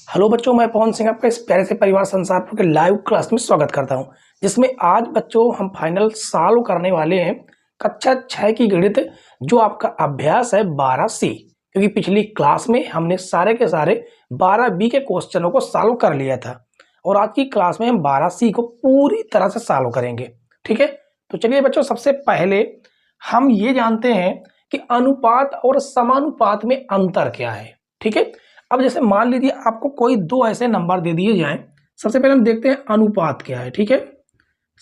Hello बच्चों, मैं पवन सिंह आपका इस प्यारे से परिवार संसारपुर के लाइव क्लास में स्वागत करता हूं, जिसमें आज बच्चों हम फाइनल सॉल्व करने वाले हैं कक्षा 6 की गणित, जो आपका अभ्यास है 12C। क्योंकि पिछली क्लास में हमने सारे के सारे 12B के क्वेश्चनों को सॉल्व कर लिया था और आज की क्लास में हम 12C को पूरी तरह से सॉल्व करेंगे। ठीक है, तो चलिए बच्चों, सबसे पहले हम ये जानते हैं कि अनुपात और समानुपात में अंतर क्या है। ठीक है, अब जैसे मान लीजिए आपको कोई दो ऐसे नंबर दे दिए जाएं। सबसे पहले हम देखते हैं अनुपात क्या है। ठीक है,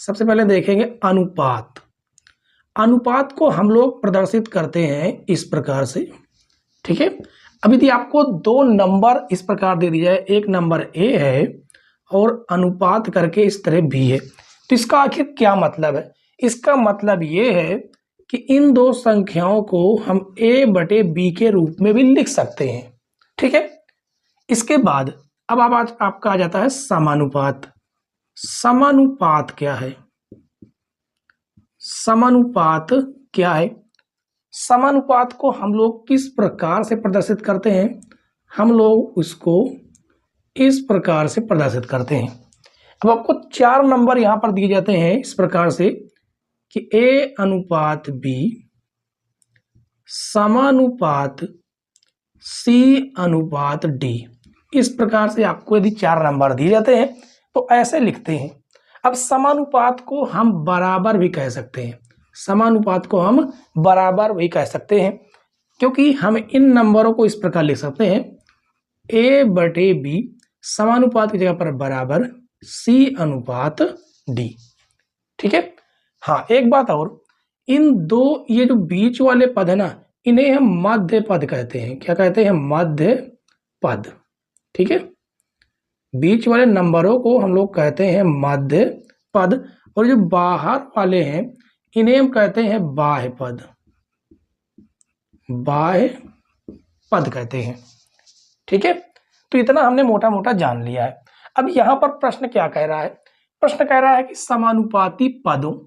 सबसे पहले देखेंगे अनुपात। अनुपात को हम लोग प्रदर्शित करते हैं इस प्रकार से। ठीक है, अब यदि आपको दो नंबर इस प्रकार दे दिया जाए, एक नंबर ए है और अनुपात करके इस तरह बी है, तो इसका आखिर क्या मतलब है? इसका मतलब ये है कि इन दो संख्याओं को हम ए बटे बी के रूप में भी लिख सकते हैं। ठीक है, इसके बाद अब आज आपका आ जाता है समानुपात। समानुपात क्या है? समानुपात क्या है? समानुपात को हम लोग किस प्रकार से प्रदर्शित करते हैं? हम लोग उसको इस प्रकार से प्रदर्शित करते हैं। अब आपको 4 नंबर यहां पर दिए जाते हैं इस प्रकार से कि ए अनुपात बी समानुपात सी अनुपात डी। इस प्रकार से आपको यदि 4 नंबर दिए जाते हैं तो ऐसे लिखते हैं। अब समानुपात को हम बराबर भी कह सकते हैं। समानुपात को हम बराबर भी कह सकते हैं, क्योंकि हम इन नंबरों को इस प्रकार लिख सकते हैं ए बटे बी समानुपात की जगह पर बराबर सी अनुपात डी। ठीक है, हाँ एक बात और, इन दो ये जो बीच वाले पद है ना, इन्हें हम मध्य पद कहते हैं। क्या कहते हैं? मध्य पद। ठीक है, बीच वाले नंबरों को हम लोग कहते हैं मध्य पद, और जो बाहर वाले हैं इन्हें हम कहते हैं बाह्य पद। बाह्य पद कहते हैं। ठीक है, तो इतना हमने मोटा मोटा जान लिया है। अब यहां पर प्रश्न क्या कह रहा है? प्रश्न कह रहा है कि समानुपाती पदों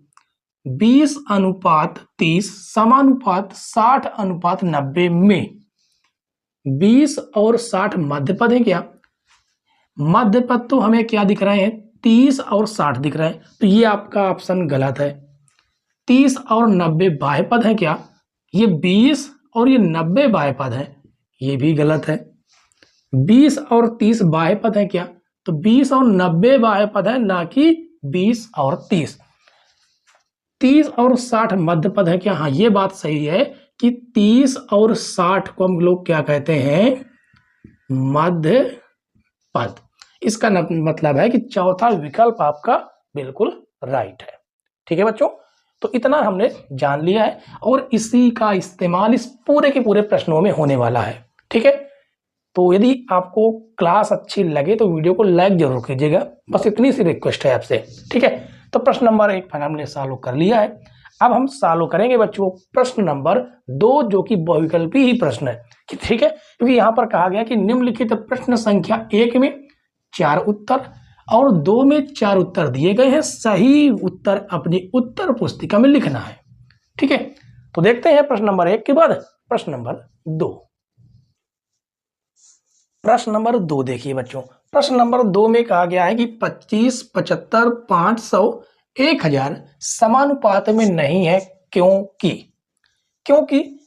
20 अनुपात 30 समानुपात 60 अनुपात 90 में 20 और 60 मध्य पद है क्या? मध्य पद तो हमें क्या दिख रहे हैं? 30 और 60 दिख रहे हैं, तो ये आपका ऑप्शन गलत है। 30 और 90 बाह्य पद है क्या? ये 20 और ये 90 बाह्य पद है, ये भी गलत है। 20 और 30 बाह्य पद है क्या? तो 20 और 90 बाह्य पद है, ना कि 20 और 30। 30 और 60 मध्य पद है क्या? हाँ, ये बात सही है कि 30 और 60 को हम लोग क्या कहते हैं? मध्य पद। इसका मतलब है कि चौथा विकल्प आपका बिल्कुल राइट है। ठीक है बच्चों, तो इतना हमने जान लिया है और इसी का इस्तेमाल इस पूरे के पूरे प्रश्नों में होने वाला है। ठीक है, तो यदि आपको क्लास अच्छी लगे तो वीडियो को लाइक जरूर कीजिएगा, बस इतनी सी रिक्वेस्ट है आपसे। ठीक है, तो प्रश्न नंबर 1 हमने सॉल्व कर लिया है। अब हम सॉल्व करेंगे बच्चों प्रश्न नंबर 2, जो कि बहुविकल्पी ही प्रश्न है। ठीक है, क्योंकि यहाँ पर कहा गया कि निम्नलिखित प्रश्न संख्या 1 में 4 उत्तर और 2 में 4 उत्तर दिए गए हैं, सही उत्तर अपनी उत्तर पुस्तिका में लिखना है। ठीक है, तो देखते हैं प्रश्न नंबर 1 के बाद प्रश्न नंबर 2। प्रश्न नंबर 2 देखिए बच्चों, प्रश्न नंबर 2 में कहा गया है कि 25, 75, 500, 1000 समानुपात में नहीं है, क्योंकि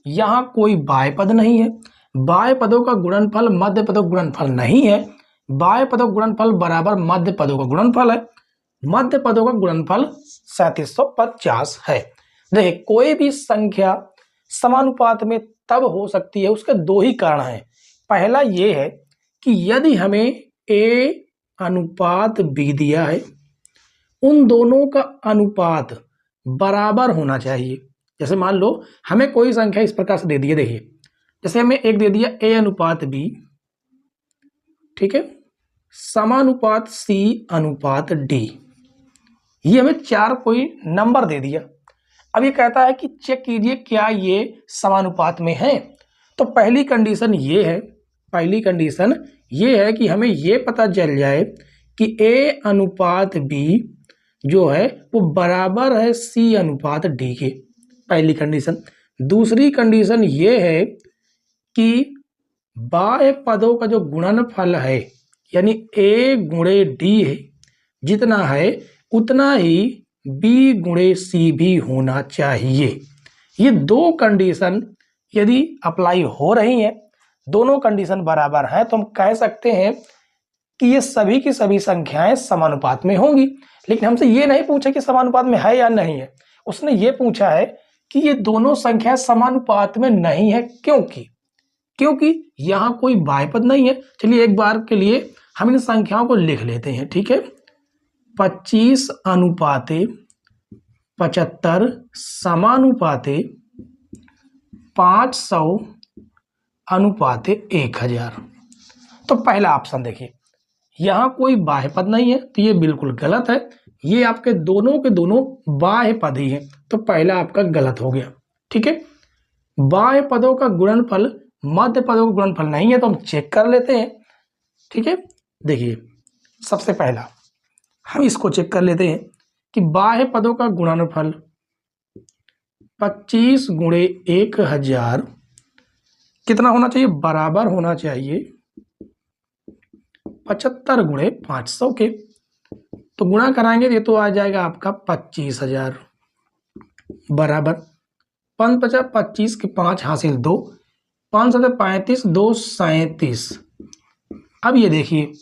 यहां कोई बाह्य पद नहीं है। बाह्य पदों का गुणनफल मध्य पदों का गुणनफल नहीं है। बाह्य पदों का गुणनफल बराबर मध्य पदों का गुणनफल है। मध्य पदों का गुणनफल 3750 है। देखिए, कोई भी संख्या समानुपात में तब हो सकती है, उसके दो ही कारण हैं। पहला ये है कि यदि हमें ए अनुपात बी दिया है, उन दोनों का अनुपात बराबर होना चाहिए। जैसे मान लो हमें कोई संख्या इस प्रकार से दे दी है, देखिए जैसे हमें एक दे दिया ए अनुपात बी, ठीक है, समानुपात सी अनुपात डी। ये हमें 4 कोई नंबर दे दिया। अब ये कहता है कि चेक कीजिए क्या ये समानुपात में है। तो पहली कंडीशन ये है कि हमें ये पता चल जाए कि ए अनुपात बी जो है वो बराबर है सी अनुपात डी के, पहली कंडीशन। दूसरी कंडीशन ये है कि बाह्य पदों का जो गुणनफल है यानी A गुणे D जितना है उतना ही B गुणे C भी होना चाहिए। ये दो कंडीशन यदि अप्लाई हो रही हैं, दोनों कंडीशन बराबर हैं, तो हम कह सकते हैं कि ये सभी की सभी संख्याएं समानुपात में होंगी। लेकिन हमसे ये नहीं पूछा कि समानुपात में है या नहीं है, उसने ये पूछा है कि ये दोनों संख्याएं समानुपात में नहीं है। क्योंकि यहां कोई बाह्य पद नहीं है। चलिए एक बार के लिए हम इन संख्याओं को लिख लेते हैं, ठीक है। 25 अनुपाते 75 समानुपाते 500 अनुपाते 1000। तो पहला ऑप्शन देखिए, यहां कोई बाह्य पद नहीं है, तो ये बिल्कुल गलत है। ये आपके दोनों के दोनों बाह्य पद ही हैं, तो पहला आपका गलत हो गया, ठीक है। बाह्य पदों का गुणनफल मध्य पदों का गुणनफल नहीं है, तो हम चेक कर लेते हैं, ठीक है। देखिए सबसे पहला हम इसको चेक कर लेते हैं कि बाह्य पदों का गुणनफल 25 गुणे 1000 कितना होना चाहिए, बराबर होना चाहिए 75 गुणे 500 के। तो गुणा कराएंगे ये तो आ जाएगा आपका 25,000 बराबर 5×5 = 25 के 5 हासिल 2, 5 7 35 2 37। अब ये देखिए,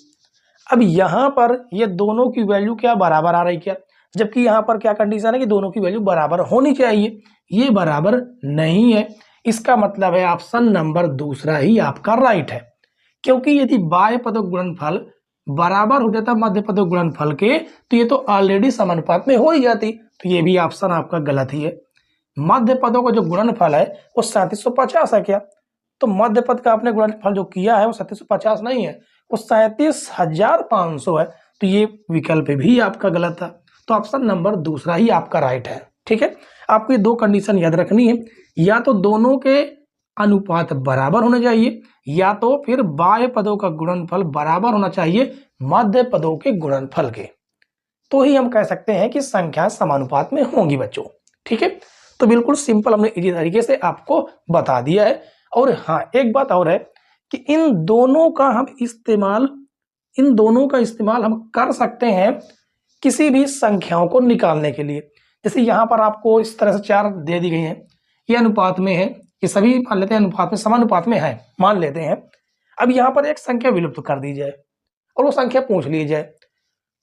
अब यहां पर ये दोनों की वैल्यू क्या बराबर आ रही क्या, जबकि यहां पर क्या कंडीशन है कि दोनों की वैल्यू बराबर होनी चाहिए, ये बराबर नहीं है। इसका मतलब है ऑप्शन नंबर दूसरा ही आपका राइट है। क्योंकि यदि बाह्य पदों गुणनफल बराबर हो जाता मध्य पदों गुणनफल के, तो ये तो ऑलरेडी समानुपात में हो ही जाती, तो ये भी ऑप्शन आपका गलत ही है। मध्य पदों का जो गुणनफल है वो 3750 है क्या, तो मध्य पद का आपने गुणनफल जो किया है वो 3750 नहीं है, वो 37,500 है, तो ये विकल्प भी आपका गलत था। तो ऑप्शन नंबर दूसरा ही आपका राइट है, ठीक है। आपको ये दो कंडीशन याद रखनी है, या तो दोनों के अनुपात बराबर होने चाहिए, या तो फिर बाह्य पदों का गुणनफल बराबर होना चाहिए मध्य पदों के गुणनफल के, तो ही हम कह सकते हैं कि संख्या समानुपात में होंगी बच्चों, ठीक है। तो बिल्कुल सिंपल हमने इसी तरीके से आपको बता दिया है। और हाँ एक बात और है कि इन दोनों का इस्तेमाल हम कर सकते हैं किसी भी संख्याओं को निकालने के लिए। जैसे यहाँ पर आपको इस तरह से 4 दे दी गई हैं, ये अनुपात में है, ये सभी मान लेते हैं अनुपात में समानुपात में है, मान लेते हैं। अब यहाँ पर एक संख्या विलुप्त कर दी जाए और वो संख्या पूछ ली जाए,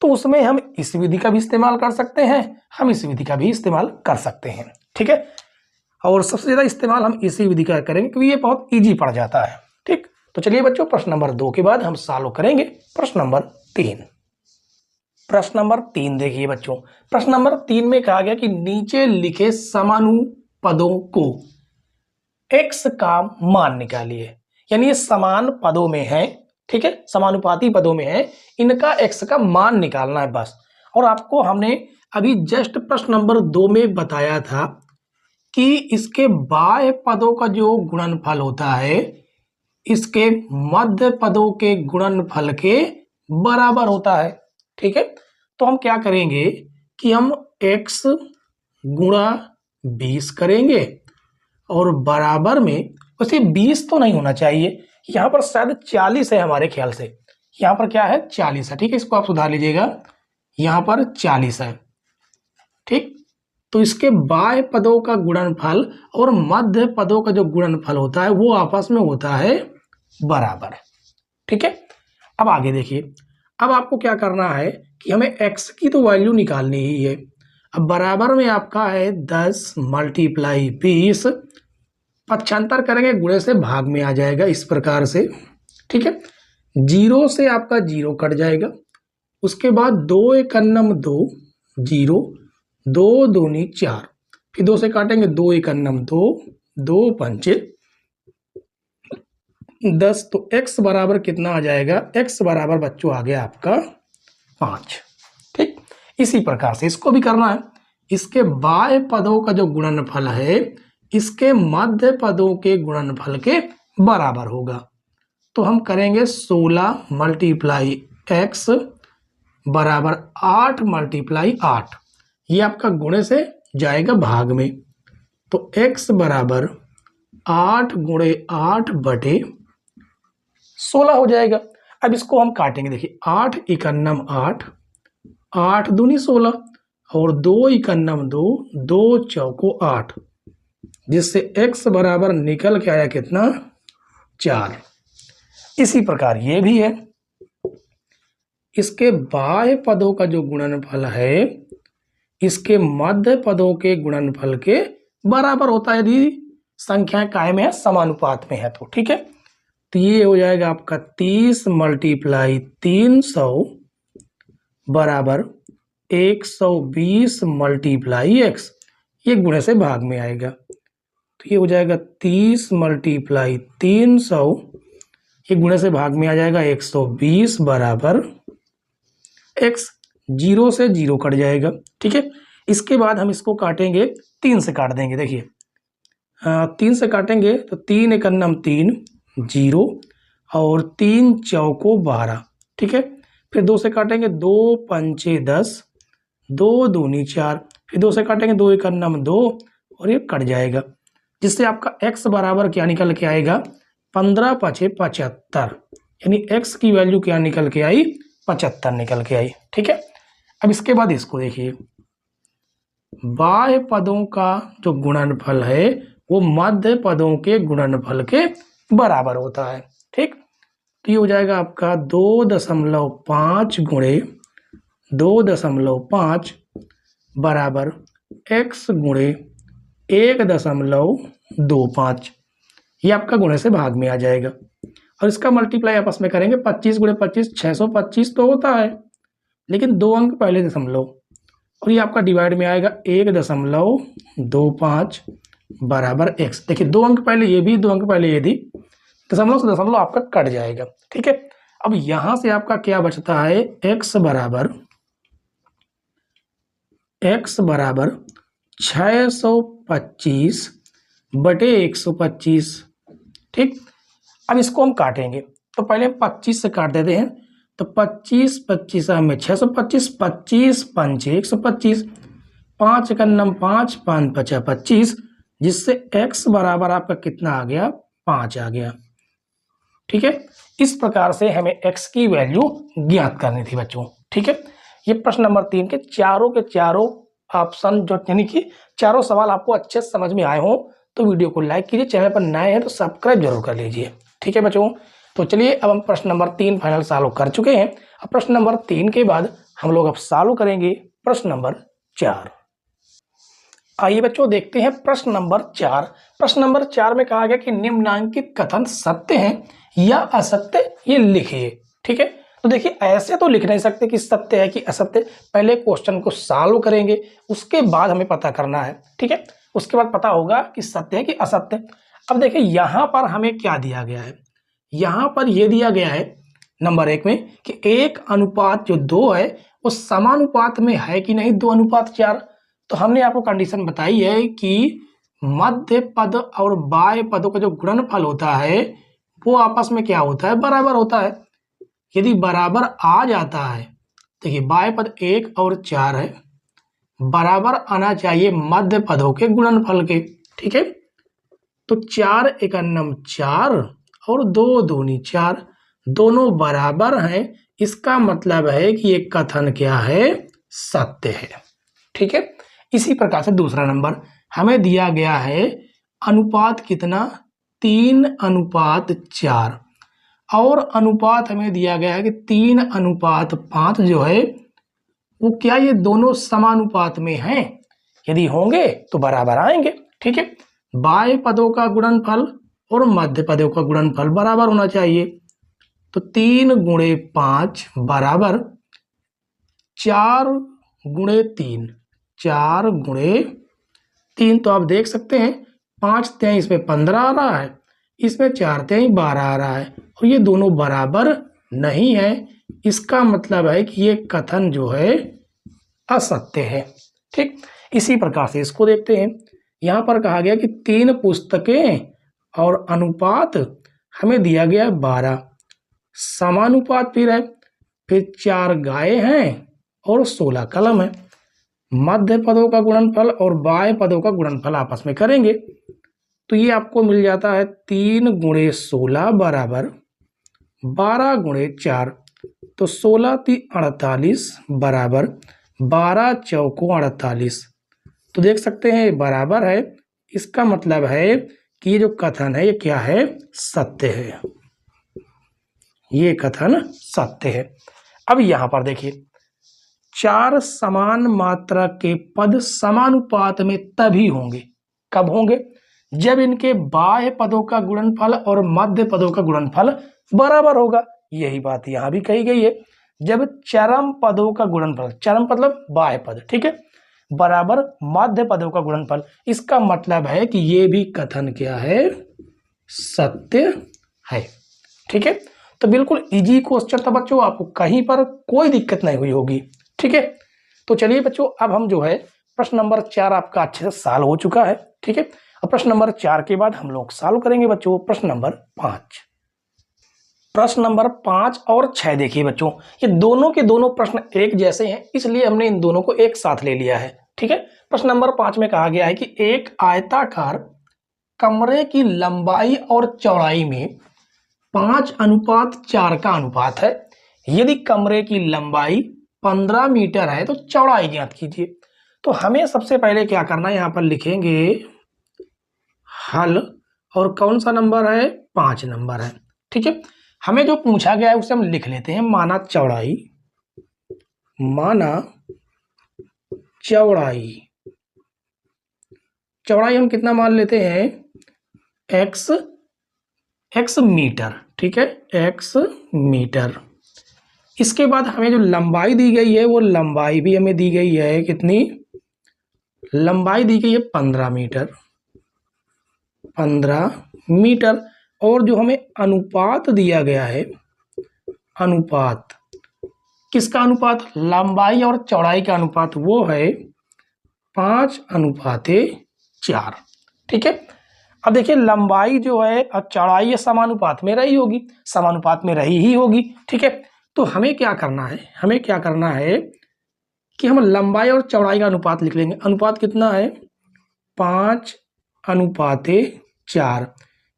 तो उसमें हम इस विधि का भी इस्तेमाल कर सकते हैं, हम इस विधि का भी इस्तेमाल कर सकते हैं, ठीक है। और सबसे ज्यादा इस्तेमाल हम इसी विधि का करेंगे क्योंकि ये बहुत इजी पड़ जाता है, ठीक। तो चलिए बच्चों प्रश्न नंबर 2 के बाद हम सॉल्व करेंगे प्रश्न नंबर 3। प्रश्न नंबर 3 देखिए बच्चों, प्रश्न नंबर 3 में कहा गया कि नीचे लिखे समानुपदों को x का मान निकालिए। यानी ये समान पदों में है, ठीक है, समानुपाती पदों में है, इनका x का मान निकालना है बस। और आपको हमने अभी जस्ट प्रश्न नंबर 2 में बताया था कि इसके बाह्य पदों का जो गुणनफल होता है इसके मध्य पदों के गुणनफल के बराबर होता है, ठीक है। तो हम क्या करेंगे कि हम x गुणा 20 करेंगे और बराबर में, वैसे 20 तो नहीं होना चाहिए, यहाँ पर शायद 40 है हमारे ख्याल से, यहाँ पर क्या है 40 है, ठीक है, इसको आप सुधार लीजिएगा, यहाँ पर 40 है, ठीक। तो इसके बाह्य पदों का गुणनफल और मध्य पदों का जो गुणनफल होता है वो आपस में होता है बराबर, ठीक है। अब आगे देखिए, अब आपको क्या करना है कि हमें x की तो वैल्यू निकालनी ही है। अब बराबर में आपका है 10 × 20, पक्षांतर करेंगे गुणे से भाग में आ जाएगा इस प्रकार से, ठीक है। 0 से आपका 0 कट जाएगा, उसके बाद 2 × 2 0, 2 दूनी 4, फिर 2 से काटेंगे 2 × 2 2 पंचे 10, तो x बराबर कितना आ जाएगा, x बराबर बच्चों आ गया आपका 5, ठीक। इसी प्रकार से इसको भी करना है, इसके बाह्य पदों का जो गुणनफल है इसके मध्य पदों के गुणनफल के बराबर होगा। तो हम करेंगे 16 × x बराबर 8 × 8, ये आपका गुणे से जाएगा भाग में, तो x बराबर 8 × 8 बटे 16 हो जाएगा। अब इसको हम काटेंगे, देखिए 8 इकन्नम 8, 8 दूनी 16 और 2 इकन्नम 2, 2 चौको 8, जिससे x बराबर निकल के आया कितना 4। इसी प्रकार ये भी है, इसके बाह्य पदों का जो गुणनफल है इसके मध्य पदों के गुणनफल के बराबर होता है, यदि संख्याएं कायम है समानुपात में है तो। ठीक है, तो ये हो जाएगा आपका 30 मल्टीप्लाई 300 बराबर 120 मल्टीप्लाई x, ये गुणे से भाग में आएगा, तो ये हो जाएगा 30 मल्टीप्लाई 300, ये गुणे से भाग में आ जाएगा 120 बराबर x, 0 से 0 कट जाएगा। ठीक है, इसके बाद हम इसको काटेंगे, 3 से काट देंगे, देखिए 3 से काटेंगे तो 3 एकन्नम 3, 0 और 3 चौको 12। ठीक है, फिर 2 से काटेंगे, 2 पंचे 10, 2 दूनी 4, फिर 2 से काटेंगे, 2 एकन्नम 2 और ये कट जाएगा, जिससे आपका x बराबर क्या निकल के आएगा 15 पचे 75, यानी x की वैल्यू क्या निकल के आई 75 निकल के आई। ठीक है, अब इसके बाद इसको देखिए, बाह्य पदों का जो गुणनफल है वो मध्य पदों के गुणनफल के बराबर होता है। ठीक, तो ये हो जाएगा आपका 2.5 गुणे 2.5 बराबर x गुणे 1.25, ये आपका गुणे से भाग में आ जाएगा, और इसका मल्टीप्लाई आपस में करेंगे, 25 गुणे 25 625 तो होता है, लेकिन 2 अंक पहले दशमलव, और ये आपका डिवाइड में आएगा 1.25 बराबर x। देखिए 2 अंक पहले ये भी, 2 अंक पहले ये भी, दशमलव से दशमलव आपका कट जाएगा। ठीक है, अब यहां से आपका क्या बचता है, x बराबर 625 बटे 125। ठीक, अब इसको हम काटेंगे, तो पहले 25 से काट देते हैं, तो 25 25 में 625, 25 पंचे 125, 5 एकन्नम 5, 5 पचा 25, जिससे x बराबर आपका कितना आ गया 5 आ गया। ठीक है, इस प्रकार से हमें x की वैल्यू ज्ञात करनी थी बच्चों। ठीक है, ये प्रश्न नंबर 3 के चारों ऑप्शन जो यानी कि चारों सवाल आपको अच्छे समझ में आए हों तो वीडियो को लाइक कीजिए, चैनल पर नए हैं तो सब्सक्राइब जरूर कर लीजिए। ठीक है बच्चों, तो चलिए अब हम प्रश्न नंबर 3 फाइनल सॉल्व कर चुके हैं। अब प्रश्न नंबर 3 के बाद हम लोग अब सॉल्व करेंगे प्रश्न नंबर 4। आइए बच्चों देखते हैं प्रश्न नंबर 4। प्रश्न नंबर 4 में कहा गया कि निम्नांकित कथन सत्य हैं या असत्य, ये लिखिए। ठीक है, तो देखिए ऐसे तो लिख नहीं सकते कि सत्य है कि असत्य, पहले क्वेश्चन को सॉल्व करेंगे उसके बाद हमें पता करना है। ठीक है, उसके बाद पता होगा कि सत्य है कि असत्य। अब देखिए यहां पर हमें क्या दिया गया है, यहां पर यह दिया गया है नंबर 1 में कि 1 अनुपात जो 2 है वो समानुपात में है कि नहीं 2 अनुपात 4। तो हमने आपको कंडीशन बताई है कि मध्य पद और बाह्य पदों का जो गुणनफल होता है वो आपस में क्या होता है, बराबर होता है। यदि बराबर आ जाता है, देखिए बाह्य पद 1 और 4 है, बराबर आना चाहिए मध्य पदों के गुणनफल के। ठीक है, तो 4 एकन्नम 4 और 2 दूनी 4, दोनों बराबर हैं, इसका मतलब है कि ये कथन क्या है, सत्य है। ठीक है, इसी प्रकार से दूसरा नंबर हमें दिया गया है अनुपात कितना 3 अनुपात 4, और अनुपात हमें दिया गया है कि 3 अनुपात 5 जो है वो क्या ये दोनों समानुपात में हैं, यदि होंगे तो बराबर आएंगे। ठीक है, बाह्य पदों का गुणनफल और मध्य पदों का गुणनफल बराबर होना चाहिए, तो 3 गुणे 5 बराबर 4 गुणे 3, 4 गुणे 3, तो आप देख सकते हैं 5 तें इसमें 15 आ रहा है, इसमें 4 तें 12 आ रहा है, और ये दोनों बराबर नहीं है, इसका मतलब है कि ये कथन जो है असत्य है। ठीक, इसी प्रकार से इसको देखते हैं, यहां पर कहा गया कि 3 पुस्तकें और अनुपात हमें दिया गया 12, समानुपात फिर है, फिर 4 गाय हैं और 16 कलम है। मध्य पदों का गुणनफल और बाह्य पदों का गुणनफल आपस में करेंगे तो ये आपको मिल जाता है 3 गुणे 16 बराबर 12 गुणे 4 तो 16 × 48 बराबर 12 चौको 48। तो देख सकते हैं बराबर है, इसका मतलब है कि ये जो कथन है ये क्या है, सत्य है, ये कथन सत्य है। अब यहां पर देखिए 4 समान मात्रा के पद समानुपात में तभी होंगे, कब होंगे, जब इनके बाह्य पदों का गुणनफल और मध्य पदों का गुणनफल बराबर होगा। यही बात यहां भी कही गई है, जब चरम पदों का गुणनफल, चरम मतलब बाह्य पद, ठीक है, बराबर मध्य पदों का गुणनफल, इसका मतलब है कि ये भी कथन क्या है, सत्य है। ठीक है, तो बिल्कुल इजी क्वेश्चन था बच्चों, आपको कहीं पर कोई दिक्कत नहीं हुई होगी। ठीक है, तो चलिए बच्चों अब हम जो है प्रश्न नंबर 4 आपका अच्छे से सॉल्व हो चुका है। ठीक है, अब प्रश्न नंबर 4 के बाद हम लोग सॉल्व करेंगे बच्चों प्रश्न नंबर 5। प्रश्न नंबर 5 और 6 देखिए बच्चों, ये दोनों के दोनों प्रश्न एक जैसे हैं, इसलिए हमने इन दोनों को एक साथ ले लिया है। ठीक है, प्रश्न नंबर 5 में कहा गया है कि एक आयताकार कमरे की लंबाई और चौड़ाई में 5:4 का अनुपात है। यदि कमरे की लंबाई 15 मीटर है तो चौड़ाई ज्ञात कीजिए। तो हमें सबसे पहले क्या करना है, यहां पर लिखेंगे हल, और कौन सा नंबर है, 5 नंबर है। ठीक है, हमें जो पूछा गया है उसे हम लिख लेते हैं, माना चौड़ाई, माना चौड़ाई, चौड़ाई हम कितना मान लेते हैं, x मीटर। ठीक है, x मीटर। इसके बाद हमें जो लंबाई दी गई है वो लंबाई भी हमें दी गई है, कितनी, लंबाई दी गई है 15 मीटर, 15 मीटर। और जो हमें अनुपात दिया गया है, अनुपात किसका अनुपात, लंबाई और चौड़ाई का अनुपात, वो है 5:4। ठीक है, अब देखिए लंबाई जो है और चौड़ाई ये समानुपात में रही होगी, समानुपात में रही ही होगी। ठीक है, तो हमें क्या करना है, हमें क्या करना है कि हम लंबाई और चौड़ाई का अनुपात लिख लेंगे। अनुपात कितना है, 5:4,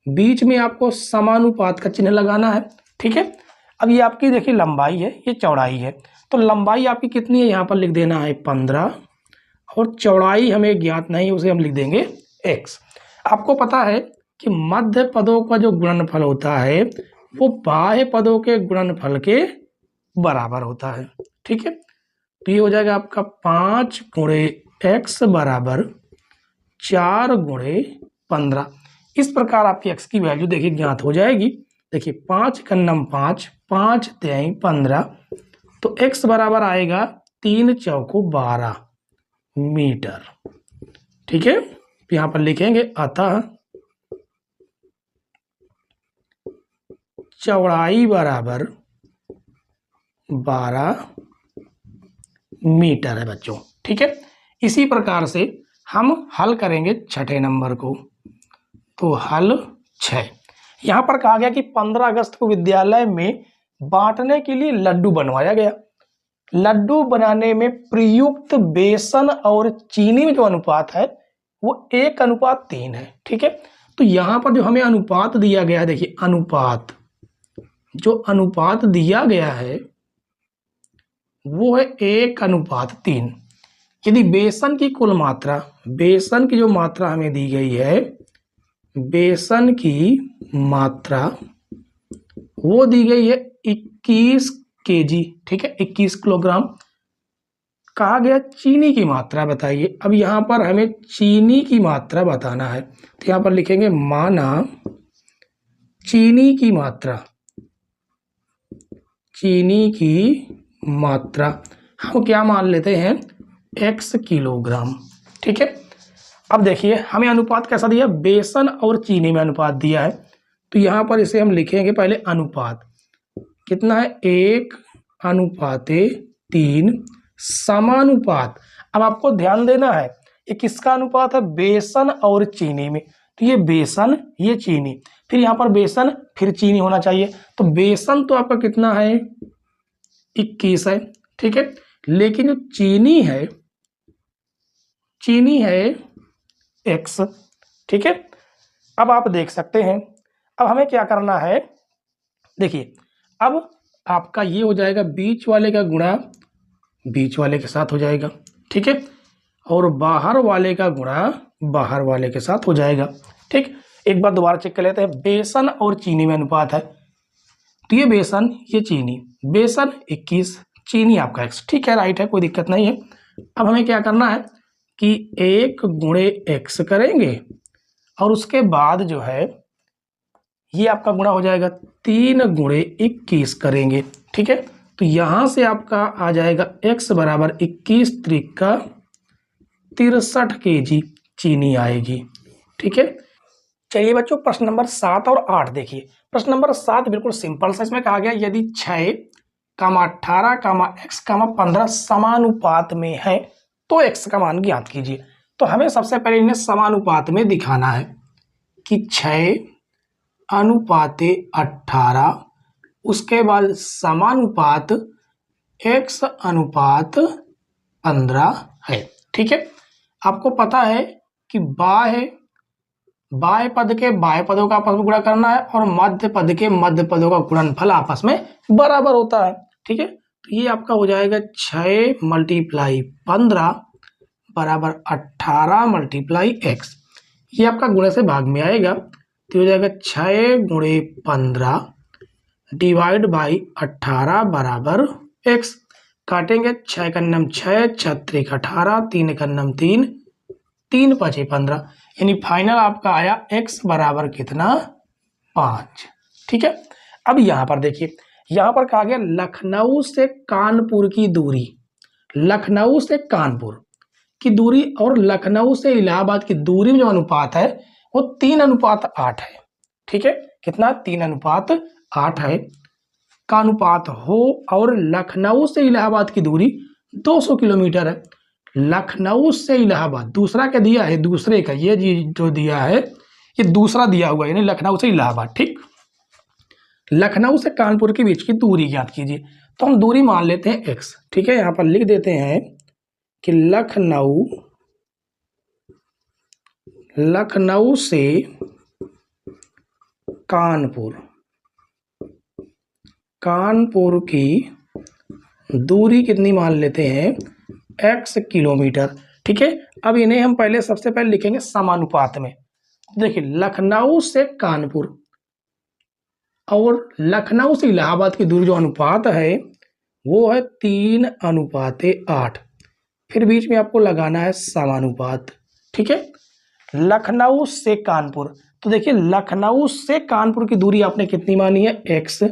बीच में आपको समानुपात का चिन्ह लगाना है। ठीक है, अब ये आपकी देखिए लंबाई है, ये चौड़ाई है, तो लंबाई आपकी कितनी है, यहाँ पर लिख देना है 15, और चौड़ाई हमें ज्ञात नहीं, उसे हम लिख देंगे x। आपको पता है कि मध्य पदों का जो गुणनफल होता है वो बाह्य पदों के गुणनफल के बराबर होता है। ठीक है, तो ये हो जाएगा आपका 5 गुणे x बराबर 4 गुणे 15। इस प्रकार आपकी x की वैल्यू देखिए ज्ञात हो जाएगी। देखिए 5 कन्नम 5, 5 तिहाई 15, तो x बराबर आएगा 3 चौको 12 मीटर। ठीक है, तो यहां पर लिखेंगे अतः चौड़ाई बराबर 12 मीटर है बच्चों। ठीक है, इसी प्रकार से हम हल करेंगे छठे नंबर को। तो हल 6, यहां पर कहा गया कि 15 अगस्त को विद्यालय में बांटने के लिए लड्डू बनवाया गया। लड्डू बनाने में प्रयुक्त बेसन और चीनी में जो अनुपात है वो 1:3 है। ठीक है, तो यहां पर जो हमें अनुपात दिया गया है, देखिए अनुपात, जो अनुपात दिया गया है वो है 1:3। यदि बेसन की कुल मात्रा, बेसन की जो मात्रा हमें दी गई है, बेसन की मात्रा वो दी गई है 21 kg। ठीक है, 21 किलोग्राम। कहा गया चीनी की मात्रा बताइए। अब यहां पर हमें चीनी की मात्रा बताना है, तो यहां पर लिखेंगे माना चीनी की मात्रा, चीनी की मात्रा हम क्या मान लेते हैं, x किलोग्राम। ठीक है, अब देखिए हमें अनुपात कैसा दिया, बेसन और चीनी में अनुपात दिया है, तो यहां पर इसे हम लिखेंगे पहले अनुपात कितना है, 1:3 समानुपात। अब आपको ध्यान देना है ये किसका अनुपात है, बेसन और चीनी में, तो ये बेसन ये चीनी, फिर यहाँ पर बेसन फिर चीनी होना चाहिए। तो बेसन तो आपका कितना है, 21 है। ठीक है, लेकिन जो चीनी है, चीनी है x। ठीक है, अब आप देख सकते हैं, अब हमें क्या करना है, देखिए अब आपका ये हो जाएगा बीच वाले का गुणा बीच वाले के साथ हो जाएगा, ठीक है, और बाहर वाले का गुणा बाहर वाले के साथ हो जाएगा, ठीक। एक बार दोबारा चेक कर लेते हैं। बेसन और चीनी में अनुपात है, तो ये बेसन ये चीनी, बेसन 21, चीनी आपका x, ठीक है, राइट है, कोई दिक्कत नहीं है। अब हमें क्या करना है कि 1 गुणे x करेंगे और उसके बाद जो है ये आपका गुणा हो जाएगा 3 गुणे 21 करेंगे, ठीक है। तो यहां से आपका आ जाएगा x बराबर 21 त्रिका 63 kg चीनी आएगी, ठीक है। चलिए बच्चों प्रश्न नंबर 7 और 8 देखिए। प्रश्न नंबर 7 बिल्कुल सिंपल सा, इसमें कहा गया यदि 6, 18, x, 15 समानुपात में है तो x का मान ज्ञात कीजिए। तो हमें सबसे पहले इन्हें समानुपात में दिखाना है कि 6 अनुपाते 18, उसके बाद समानुपात x अनुपात 15 है, ठीक है। आपको पता है कि बाह्य पद के बाह्य पदों का आपस में गुणा करना है और मध्य पद के मध्य पदों का गुणनफल आपस में बराबर होता है, ठीक है। तो ये आपका हो जाएगा 6 × 15 बराबर 18 × x, ये आपका गुणे से भाग में आएगा, तो हो जाएगा 6 × 15 डिवाइड बाई 18 बराबर x। काटेंगे 6 का नम 6, 6 18, 3 का नम 3, 3 5 15, यानी फाइनल आपका आया x बराबर कितना 5, ठीक है। अब यहाँ पर देखिए, यहाँ पर कहा गया लखनऊ से कानपुर की दूरी, लखनऊ से कानपुर की दूरी और लखनऊ से इलाहाबाद की दूरी में जो अनुपात है वो 3:8 है, ठीक है। कितना 3:8 है का अनुपात हो, और लखनऊ से इलाहाबाद की दूरी 200 किलोमीटर है। लखनऊ से इलाहाबाद दूसरा क्या दिया है, दूसरे का ये जो दिया है ये दूसरा दिया हुआ है, यानी लखनऊ से इलाहाबाद, ठीक। लखनऊ से कानपुर के बीच की दूरी ज्ञात कीजिए। तो हम दूरी मान लेते हैं x, ठीक है। यहां पर लिख देते हैं कि लखनऊ से कानपुर की दूरी कितनी मान लेते हैं x किलोमीटर, ठीक है। अब इन्हें हम पहले सबसे पहले लिखेंगे समानुपात में। देखिए लखनऊ से कानपुर और लखनऊ से इलाहाबाद की दूरी जो अनुपात है वो है 3:8। फिर बीच में आपको लगाना है समानुपात, ठीक है। लखनऊ से कानपुर, तो देखिए लखनऊ से कानपुर की दूरी आपने कितनी मानी है x,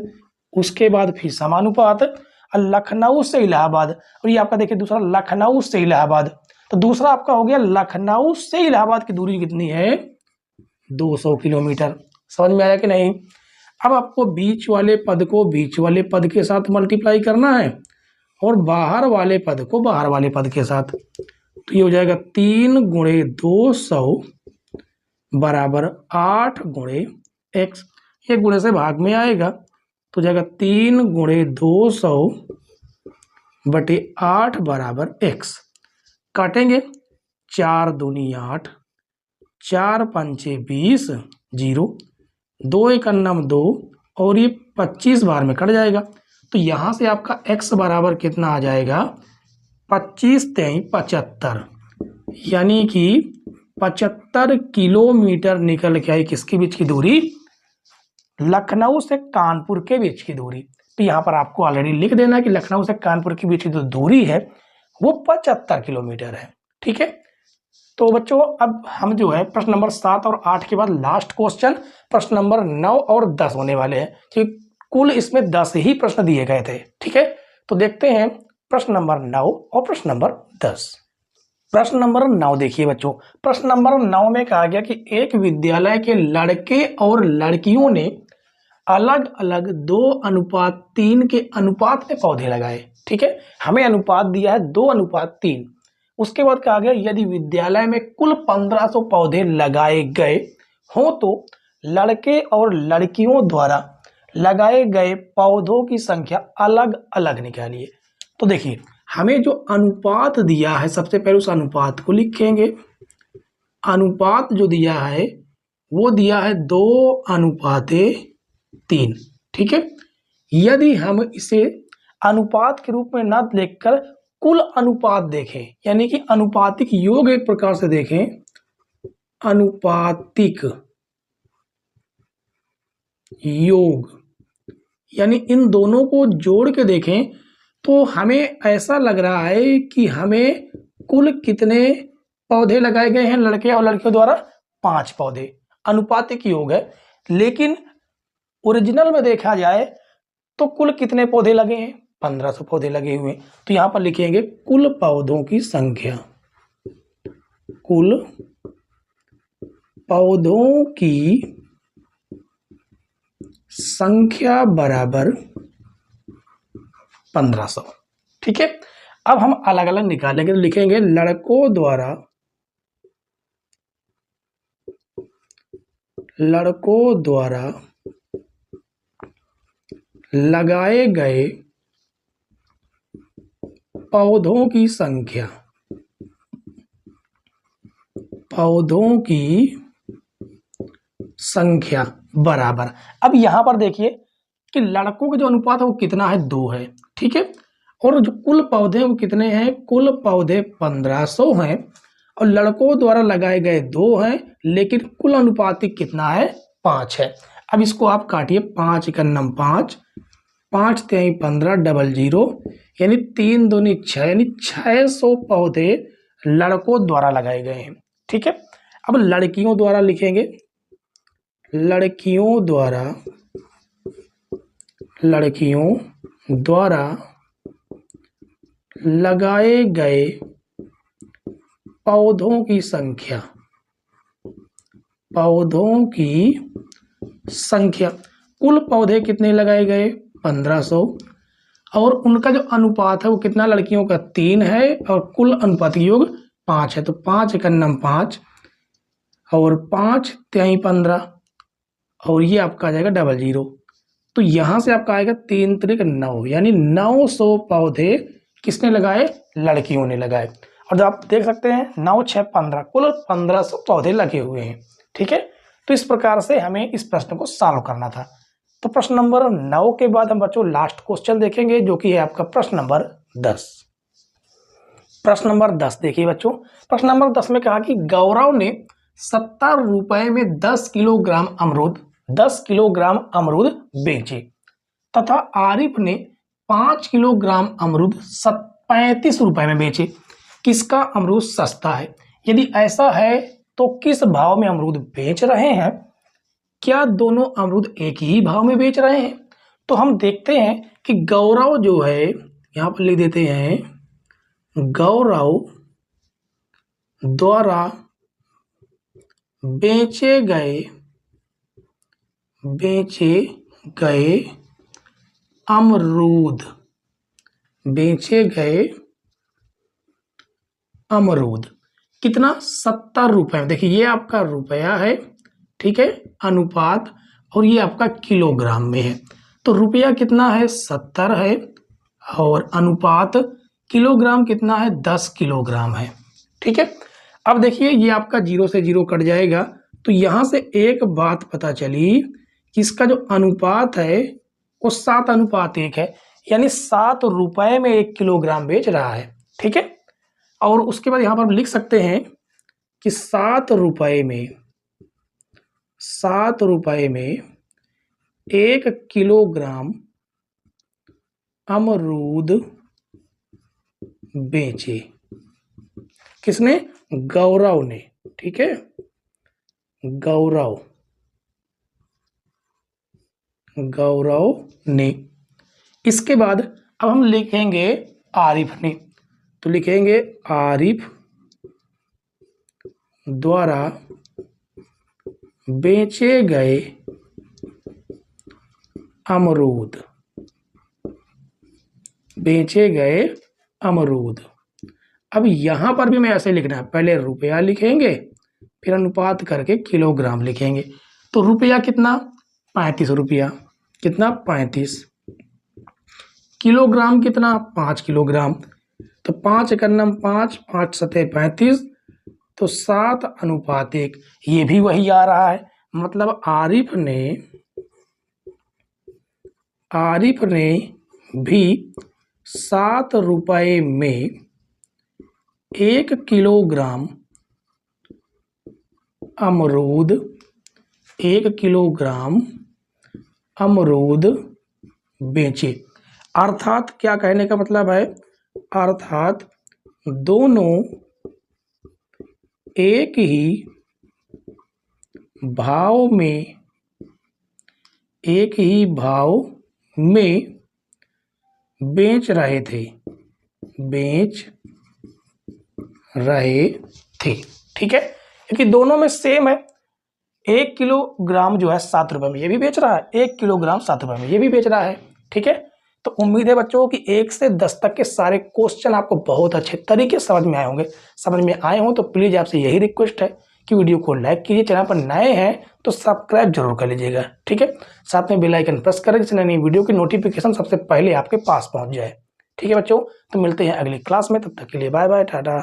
उसके बाद फिर समानुपात, और लखनऊ से इलाहाबाद, और ये आपका देखिए दूसरा लखनऊ से इलाहाबाद, तो दूसरा आपका हो गया लखनऊ से इलाहाबाद की दूरी कितनी है 200 किलोमीटर। समझ में आया कि नहीं। अब आपको बीच वाले पद को बीच वाले पद के साथ मल्टीप्लाई करना है और बाहर वाले पद को बाहर वाले पद के साथ, तो ये हो जाएगा 3 × 200 बराबर 8 × x, ये गुणे से भाग में आएगा, तो जाएगा 3 × 200 बटे 8 बराबर x। काटेंगे 4 दूनी 8, 4 पंचे 20, 0, 2 1 2 और ये 25 बार में कट जाएगा। तो यहाँ से आपका x बराबर कितना आ जाएगा 25 × 75, यानी कि 75 किलोमीटर निकल के आई किसके बीच की दूरी, लखनऊ से कानपुर के बीच की दूरी। तो यहाँ पर आपको ऑलरेडी लिख देना कि लखनऊ से कानपुर के बीच की जो दूरी है वो 75 किलोमीटर है, ठीक है। तो बच्चों अब हम जो है प्रश्न नंबर 7 और 8 के बाद लास्ट क्वेश्चन प्रश्न नंबर 9 और 10 होने वाले हैं, क्योंकि कुल इसमें 10 ही प्रश्न दिए गए थे, ठीक है। तो देखते हैं प्रश्न नंबर 9 और प्रश्न नंबर 10। प्रश्न नंबर 9 देखिए बच्चों, प्रश्न नंबर 9 में कहा गया कि एक विद्यालय के लड़के और लड़कियों ने अलग अलग 2:3 के अनुपात में पौधे लगाए, ठीक है। हमें अनुपात दिया है 2:3। उसके बाद कहा गया यदि विद्यालय में कुल 1500 पौधे लगाए गए हो तो लड़के और लड़कियों द्वारा लगाए गए पौधों की संख्या अलग अलग निकालिए। तो देखिए हमें जो अनुपात दिया है सबसे पहले उस अनुपात को लिखेंगे। अनुपात जो दिया है वो दिया है 2:3, ठीक है। यदि हम इसे अनुपात के रूप में न देखकर कुल अनुपात देखें, यानी कि अनुपातिक योग एक प्रकार से देखें, अनुपातिक योग यानी इन दोनों को जोड़ के देखें, तो हमें ऐसा लग रहा है कि हमें कुल कितने पौधे लगाए गए हैं लड़के और लड़कियों द्वारा, 5 पौधे। अनुपातिक योग है, लेकिन ओरिजिनल में देखा जाए तो कुल कितने पौधे लगे हैं, 1500 पौधे लगे हुए। तो यहां पर लिखेंगे कुल पौधों की संख्या, कुल पौधों की संख्या बराबर 1500। ठीक है, अब हम अलग अलग निकालेंगे, तो लिखेंगे लड़कों द्वारा लगाए गए पौधों की संख्या बराबर। अब यहां पर देखिए कि लड़कों का जो अनुपात है वो कितना है, 2 है। ठीक है, और जो कुल पौधे हैं वो कितने हैं, कुल पौधे 1500 हैं और लड़कों द्वारा लगाए गए 2 हैं, लेकिन कुल अनुपातिक कितना है, 5 है। अब इसको आप काटिए, 5 × 9 5, 5 × 3 15, डबल 0 यानी 3 दूनी 6, यानी 600 पौधे लड़कों द्वारा लगाए गए हैं। ठीक है, अब लड़कियों द्वारा लिखेंगे, लड़कियों द्वारा लगाए गए पौधों की संख्या, कुल पौधे कितने लगाए गए, 1500, और उनका जो अनुपात है वो कितना, लड़कियों का 3 है और कुल अनुपातिक योग 5 है। तो 5 × 9 5 और 5 × 3 15 और ये आपका आ जाएगा डबल 0। तो यहां से आपका आएगा 3 × 3 = 9, यानी 900 पौधे किसने लगाए, लड़कियों ने लगाए। और जब आप देख सकते हैं 9 6 15, कुल 1500 पौधे लगे हुए हैं। ठीक है, तो इस प्रकार से हमें इस प्रश्न को सॉल्व करना था। तो प्रश्न नंबर 9 के बाद हम बच्चों लास्ट क्वेश्चन देखेंगे, जो कि है आपका प्रश्न नंबर 10। प्रश्न नंबर 10 देखिए बच्चों, प्रश्न नंबर 10 में कहा कि गौरव ने 70 रुपए में 10 किलोग्राम अमरूद बेचे तथा आरिफ ने 5 किलोग्राम अमरूद 35 रुपए में बेचे। किसका अमरूद सस्ता है? यदि ऐसा है तो किस भाव में अमरूद बेच रहे हैं? क्या दोनों अमरूद एक ही भाव में बेच रहे हैं? तो हम देखते हैं कि गौरव जो है, यहां पर लिख देते हैं, गौरव द्वारा बेचे गए अमरूद कितना, 70 रुपए में। देखिए ये आपका रुपया है, ठीक है, अनुपात, और ये आपका किलोग्राम में है। तो रुपया कितना है, 70 है, और अनुपात किलोग्राम कितना है, 10 किलोग्राम है। ठीक है, अब देखिए ये आपका 0 से 0 कट जाएगा, तो यहां से एक बात पता चली कि इसका जो अनुपात है वो 7:1 है, यानी 7 रुपए में 1 किलोग्राम बेच रहा है। ठीक है, और उसके बाद यहां पर लिख सकते हैं कि 7 रुपए में 1 किलोग्राम अमरूद बेचे। किसने? गौरव ने। ठीक है, गौरव ने। इसके बाद अब हम लिखेंगे आरिफ ने, तो लिखेंगे आरिफ द्वारा बेचे गए अमरूद। अब यहां पर भी मैं ऐसे लिखना है, पहले रुपया लिखेंगे फिर अनुपात करके किलोग्राम लिखेंगे। तो रुपया कितना, 35 रुपया, कितना, 35, किलोग्राम कितना, 5 किलोग्राम। तो 5 × 9 5, 5 × 7 35, तो 7:1, ये भी वही आ रहा है। मतलब आरिफ ने आरिफ ने भी 7 रुपए में 1 किलोग्राम अमरूद 1 किलोग्राम अमरूद बेचे। अर्थात क्या कहने का मतलब है, अर्थात दोनों एक ही भाव में बेच रहे थे ठीक है, क्योंकि दोनों में सेम है। 1 किलोग्राम जो है 7 रुपए में ये भी बेच रहा है, 1 किलोग्राम 7 रुपए में ये भी बेच रहा है। ठीक है, तो उम्मीद है बच्चों कि 1 से 10 तक के सारे क्वेश्चन आपको बहुत अच्छे तरीके से समझ में आए होंगे। समझ में आए हों तो प्लीज़ आपसे यही रिक्वेस्ट है कि वीडियो को लाइक कीजिए, चैनल पर नए हैं तो सब्सक्राइब जरूर कर लीजिएगा। ठीक है, साथ में बेल आइकन प्रेस करें जिससे नई वीडियो की नोटिफिकेशन सबसे पहले आपके पास पहुंच जाए। ठीक है बच्चों, तो मिलते हैं अगली क्लास में, तब तक के लिए बाय बाय, टाटा।